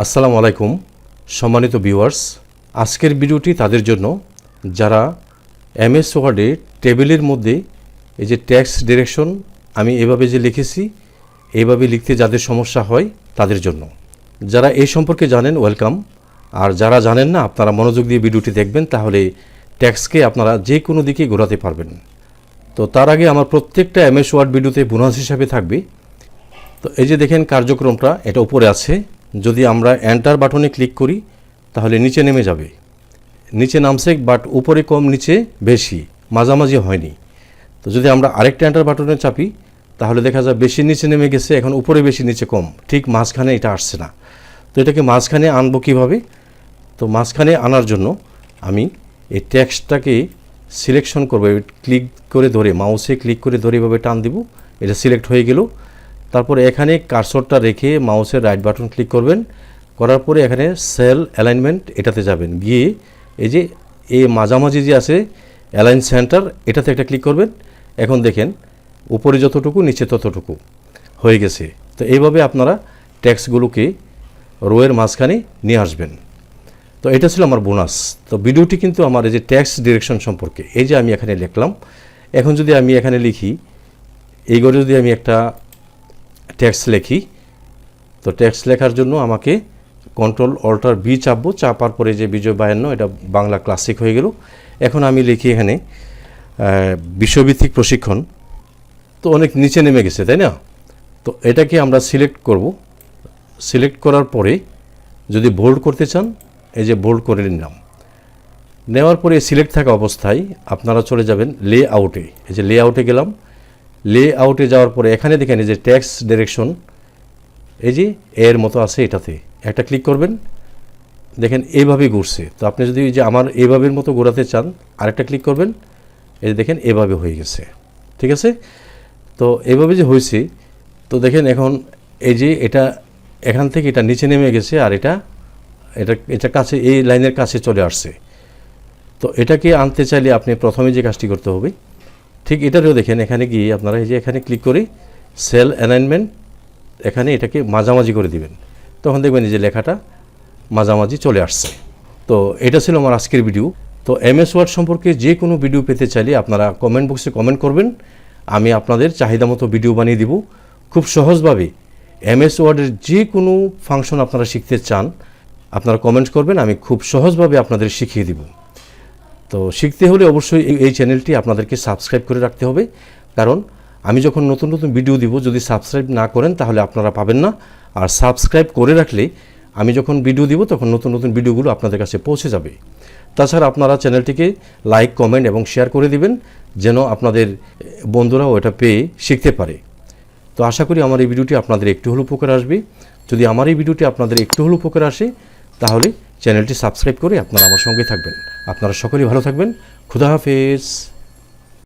আসসালামু আলাইকুম সম্মানিত ভিউয়ার্স, আজকের ভিডিওটি তাদের জন্য যারা এমএস ওয়ার্ডে টেবিলের মধ্যে এই যে টেক্সট ডিরেকশন আমি এভাবে যে লিখেছি এইভাবে লিখতে যাদের সমস্যা হয় তাদের জন্য। যারা এই সম্পর্কে জানেন ওয়েলকাম, আর যারা জানেন না আপনারা মনোযোগ দিয়ে ভিডিওটি দেখবেন, তাহলে টেক্সটকে আপনারা যে কোনো দিকে ঘোরাতে পারবেন। তো তার আগে আমার প্রত্যেকটা এমএস ওয়ার্ড ভিডিওতে বোনাস হিসাবে থাকবে। তো এই যে দেখেন কার্যক্রমটা এটা উপরে আছে, যদি আমরা এন্টার বাটনে ক্লিক করি তাহলে নিচে নেমে যাবে। নিচে নামছে বাট উপরে কম নিচে বেশি, মাঝামাঝি হয়নি। তো যদি আমরা আরেকটা এন্টার বাটনে চাপি তাহলে দেখা যায় বেশি নিচে নেমে গেছে, এখন উপরে বেশি নিচে কম, ঠিক মাঝখানে এটা আসছে না। তো এটাকে মাঝখানে আনবো কীভাবে? তো মাঝখানে আনার জন্য আমি এই টেক্সটটাকে সিলেকশন করবো, ক্লিক করে ধরে মাউসে ক্লিক করে ধরে এভাবে টান দিব, এটা সিলেক্ট হয়ে গেল। তারপরে এখানে কার্সরটা রেখে মাউসের রাইট বাটন ক্লিক করবেন, করার পরে এখানে সেল অ্যালাইনমেন্ট এটাতে যাবেন, গিয়ে এই যে এই মাঝামাঝি যে আছে অ্যালাইন সেন্টার এটাতে একটা ক্লিক করবেন। এখন দেখেন উপরে যতটুকু নিচে ততটুকু হয়ে গেছে। তো এইভাবে আপনারা টেক্সটগুলোকে রোয়ের মাঝখানে নিয়ে আসবেন। তো এটা ছিল আমার বোনাস। তো ভিডিওটি কিন্তু আমার এই যে টেক্সট ডিরেকশন সম্পর্কে, এই যে আমি এখানে লিখলাম, এখন যদি আমি এখানে লিখি এই ঘরে যদি আমি একটা টেক্সট লিখি, তো টেক্সট লেখার জন্য আমাকে কন্ট্রোল অল্টার বি চাপবো, চাপার পরে যে বিজয় 52 এটা বাংলা ক্লাসিক হয়ে গেল। এখন আমি লিখি এখানে বিষয়ভিত্তিক প্রশিক্ষণ, তো অনেক নিচে নেমে গেছে তাই না? তো এটাকে আমরা সিলেক্ট করব। সিলেক্ট করার পরে যদি বোল্ড করতে চান এই যে বোল্ড করে নিলাম। নেওয়ার পরে সিলেক্ট থাকা অবস্থায় আপনারা চলে যাবেন লে আউটে, এই যে লে আউটে গেলাম। লে আউটে যাওয়ার পরে এখানে দেখেন এই যে টেক্সট ডিরেকশন এই যে এর মতো আছে, এটাতে একটা ক্লিক করবেন। দেখেন এইভাবেই ঘুরছে। তো আপনি যদি যে আমার এইভাবের মতো ঘোরাতে চান আরেকটা ক্লিক করবেন, এই যে দেখেন এভাবে হয়ে গেছে। ঠিক আছে? তো এইভাবে যে হয়েছে, তো দেখেন এখন এই যে এটা এখান থেকে এটা নিচে নেমে গেছে, আর এটা কাছে এই লাইনের কাছে চলে আসছে। তো এটাকে আনতে চাইলে আপনি প্রথমে যে কাজটি করতে হবে ঠিক এটারও দেখেন এখানে গিয়ে আপনারা এই যে এখানে ক্লিক করে সেল অ্যালাইনমেন্ট এখানে এটাকে মাঝামাঝি করে দিবেন, তখন দেখবেন এই যে লেখাটা মাঝামাঝি চলে আসছে। তো এটা ছিল আমার আজকের ভিডিও। তো এমএস ওয়ার্ড সম্পর্কে যে কোনো ভিডিও পেতে চাইলে আপনারা কমেন্ট বক্সে কমেন্ট করবেন, আমি আপনাদের চাহিদা মতো ভিডিও বানিয়ে দিব। খুব সহজভাবে এমএস ওয়ার্ডের যে কোনো ফাংশন আপনারা শিখতে চান আপনারা কমেন্ট করবেন, আমি খুব সহজভাবে আপনাদের শিখিয়ে দিব। তো শিখতে হলে অবশ্যই এই চ্যানেলটি আপনাদেরকে সাবস্ক্রাইব করে রাখতে হবে, কারণ আমি যখন নতুন নতুন ভিডিও দিব যদি সাবস্ক্রাইব না করেন তাহলে আপনারা পাবেন না। আর সাবস্ক্রাইব করে রাখলে আমি যখন ভিডিও দিব তখন নতুন নতুন ভিডিওগুলো আপনাদের কাছে পৌঁছে যাবে। তাছাড়া আপনারা চ্যানেলটিকে লাইক কমেন্ট এবং শেয়ার করে দিবেন যেন আপনাদের বন্ধুরাও এটা পেয়ে শিখতে পারে। তো আশা করি আমার এই ভিডিওটি আপনাদের একটু হলেও উপকার আসবে। যদি আমার এই ভিডিওটি আপনাদের একটু হলেও উপকার আসে তাহলে চ্যানেলটি সাবস্ক্রাইব করে আপনারা আমার সঙ্গে থাকবেন। আপনারা সকলেই ভালো থাকবেন। খুদা হাফেজ।